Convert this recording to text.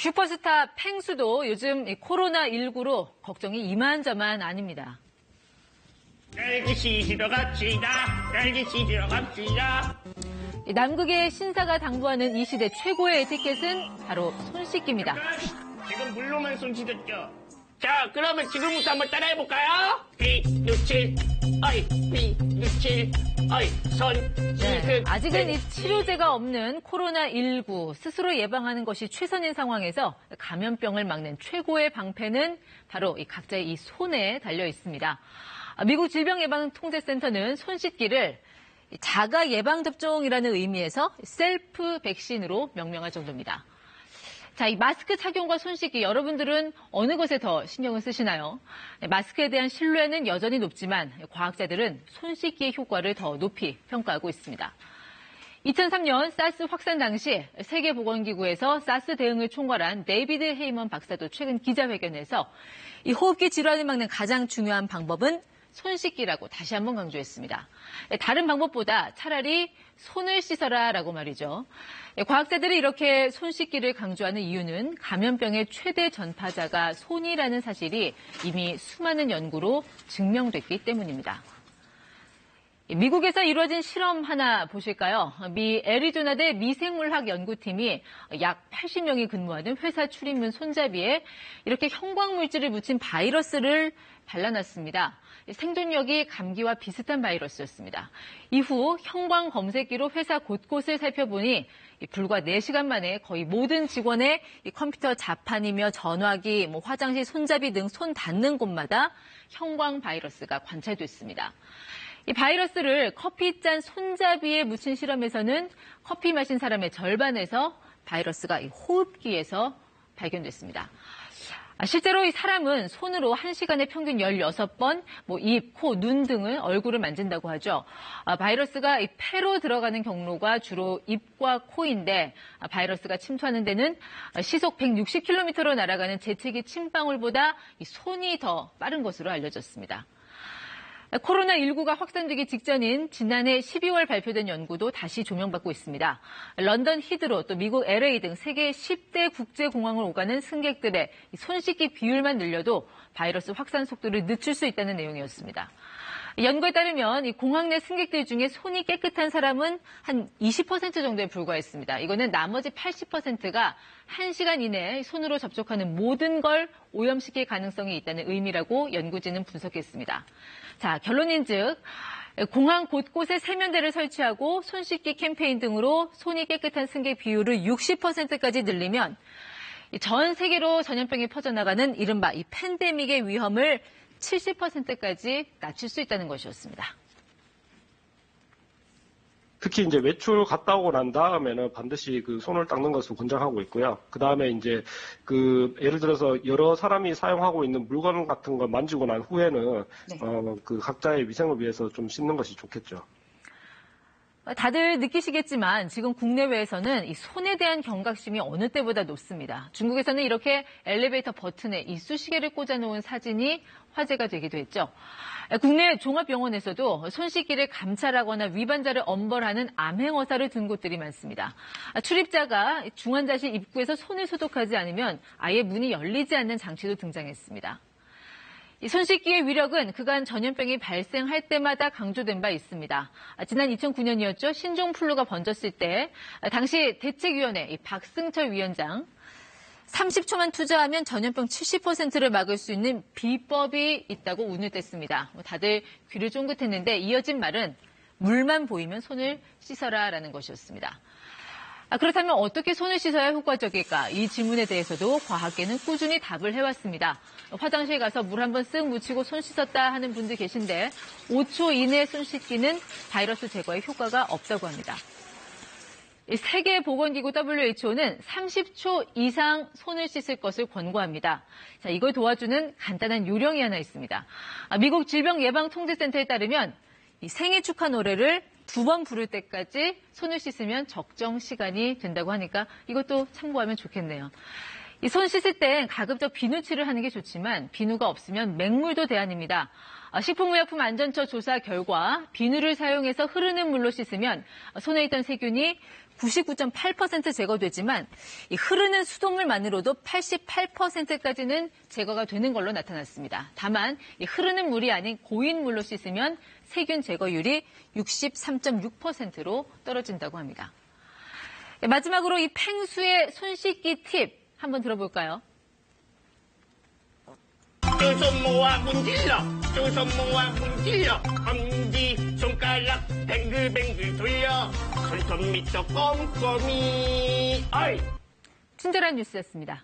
슈퍼스타 펭수도 요즘 코로나19로 걱정이 이만저만 아닙니다. 딸기 씻으러 갑시다. 딸기 씻으러 갑시다. 남극의 신사가 당부하는 이 시대 최고의 에티켓은 바로 손 씻기입니다. 지금 물로만 손 씻었죠. 자, 그러면 지금부터 한번 따라해볼까요? 비누칠, 어이, 비누칠, 어이, 손, 네, 아직은 이 치료제가 없는 코로나19 스스로 예방하는 것이 최선인 상황에서 감염병을 막는 최고의 방패는 바로 이 각자의 이 손에 달려 있습니다. 미국 질병예방통제센터는 손 씻기를 자가 예방접종이라는 의미에서 셀프 백신으로 명명할 정도입니다. 자, 이 마스크 착용과 손 씻기, 여러분들은 어느 것에 더 신경을 쓰시나요? 마스크에 대한 신뢰는 여전히 높지만 과학자들은 손 씻기의 효과를 더 높이 평가하고 있습니다. 2003년 사스 확산 당시 세계보건기구에서 사스 대응을 총괄한 데이비드 헤이먼 박사도 최근 기자회견에서 이 호흡기 질환을 막는 가장 중요한 방법은 손 씻기라고 다시 한번 강조했습니다. 다른 방법보다 차라리 손을 씻어라라고 말이죠. 과학자들이 이렇게 손 씻기를 강조하는 이유는 감염병의 최대 전파자가 손이라는 사실이 이미 수많은 연구로 증명됐기 때문입니다. 미국에서 이루어진 실험 하나 보실까요? 미 애리조나대 미생물학 연구팀이 약 80명이 근무하는 회사 출입문 손잡이에 이렇게 형광물질을 묻힌 바이러스를 발라놨습니다. 생존력이 감기와 비슷한 바이러스였습니다. 이후 형광 검색기로 회사 곳곳을 살펴보니 불과 4시간 만에 거의 모든 직원의 컴퓨터 자판이며 전화기, 화장실 손잡이 등 손 닿는 곳마다 형광 바이러스가 관찰됐습니다. 이 바이러스를 커피잔 손잡이에 묻힌 실험에서는 커피 마신 사람의 절반에서 바이러스가 호흡기에서 발견됐습니다. 실제로 이 사람은 손으로 1시간에 평균 16번 입, 코, 눈 등을 얼굴을 만진다고 하죠. 바이러스가 이 폐로 들어가는 경로가 주로 입과 코인데 바이러스가 침투하는 데는 시속 160km로 날아가는 재채기 침방울보다 이 손이 더 빠른 것으로 알려졌습니다. 코로나19가 확산되기 직전인 지난해 12월 발표된 연구도 다시 조명받고 있습니다. 런던 히드로 또 미국 LA 등 세계 10대 국제공항을 오가는 승객들의 손 씻기 비율만 늘려도 바이러스 확산 속도를 늦출 수 있다는 내용이었습니다. 연구에 따르면 이 공항 내 승객들 중에 손이 깨끗한 사람은 한 20% 정도에 불과했습니다. 이거는 나머지 80%가 1시간 이내에 손으로 접촉하는 모든 걸 오염시킬 가능성이 있다는 의미라고 연구진은 분석했습니다. 자, 결론인즉 공항 곳곳에 세면대를 설치하고 손 씻기 캠페인 등으로 손이 깨끗한 승객 비율을 60%까지 늘리면 전 세계로 전염병이 퍼져나가는 이른바 이 팬데믹의 위험을 70%까지 낮출 수 있다는 것이었습니다. 특히 이제 외출 갔다 오고 난 다음에는 반드시 그 손을 닦는 것을 권장하고 있고요. 그 다음에 이제 예를 들어서 여러 사람이 사용하고 있는 물건 같은 걸 만지고 난 후에는 네. 그 각자의 위생을 위해서 좀 씻는 것이 좋겠죠. 다들 느끼시겠지만 지금 국내외에서는 이 손에 대한 경각심이 어느 때보다 높습니다. 중국에서는 이렇게 엘리베이터 버튼에 이쑤시개를 꽂아놓은 사진이 화제가 되기도 했죠. 국내 종합병원에서도 손 씻기를 감찰하거나 위반자를 엄벌하는 암행어사를 둔 곳들이 많습니다. 출입자가 중환자실 입구에서 손을 소독하지 않으면 아예 문이 열리지 않는 장치도 등장했습니다. 이 손 씻기의 위력은 그간 전염병이 발생할 때마다 강조된 바 있습니다. 지난 2009년이었죠. 신종플루가 번졌을 때 당시 대책위원회 박승철 위원장 30초만 투자하면 전염병 70%를 막을 수 있는 비법이 있다고 운을 뗐습니다. 다들 귀를 쫑긋했는데 이어진 말은 물만 보이면 손을 씻어라라는 것이었습니다. 그렇다면 어떻게 손을 씻어야 효과적일까? 이 질문에 대해서도 과학계는 꾸준히 답을 해왔습니다. 화장실 가서 물 한번 쓱 묻히고 손 씻었다 하는 분들 계신데 5초 이내 손 씻기는 바이러스 제거에 효과가 없다고 합니다. 세계보건기구 WHO는 30초 이상 손을 씻을 것을 권고합니다. 자, 이걸 도와주는 간단한 요령이 하나 있습니다. 미국 질병예방통제센터에 따르면 이 생일 축하 노래를 2번 부를 때까지 손을 씻으면 적정 시간이 된다고 하니까 이것도 참고하면 좋겠네요. 이 손 씻을 땐 가급적 비누칠을 하는 게 좋지만 비누가 없으면 맹물도 대안입니다. 식품의약품안전처 조사 결과 비누를 사용해서 흐르는 물로 씻으면 손에 있던 세균이 99.8% 제거되지만 이 흐르는 수돗물만으로도 88%까지는 제거가 되는 걸로 나타났습니다. 다만 이 흐르는 물이 아닌 고인 물로 씻으면 세균 제거율이 63.6%로 떨어진다고 합니다. 마지막으로 이 팽수의 손 씻기 팁 한번 들어볼까요? 두 손 모아 문질러, 두 손 모아 문질러, 엄지 손가락 뱅글뱅글 돌려, 손톱 밑도 꼼꼼히. 어이. 친절한 뉴스였습니다.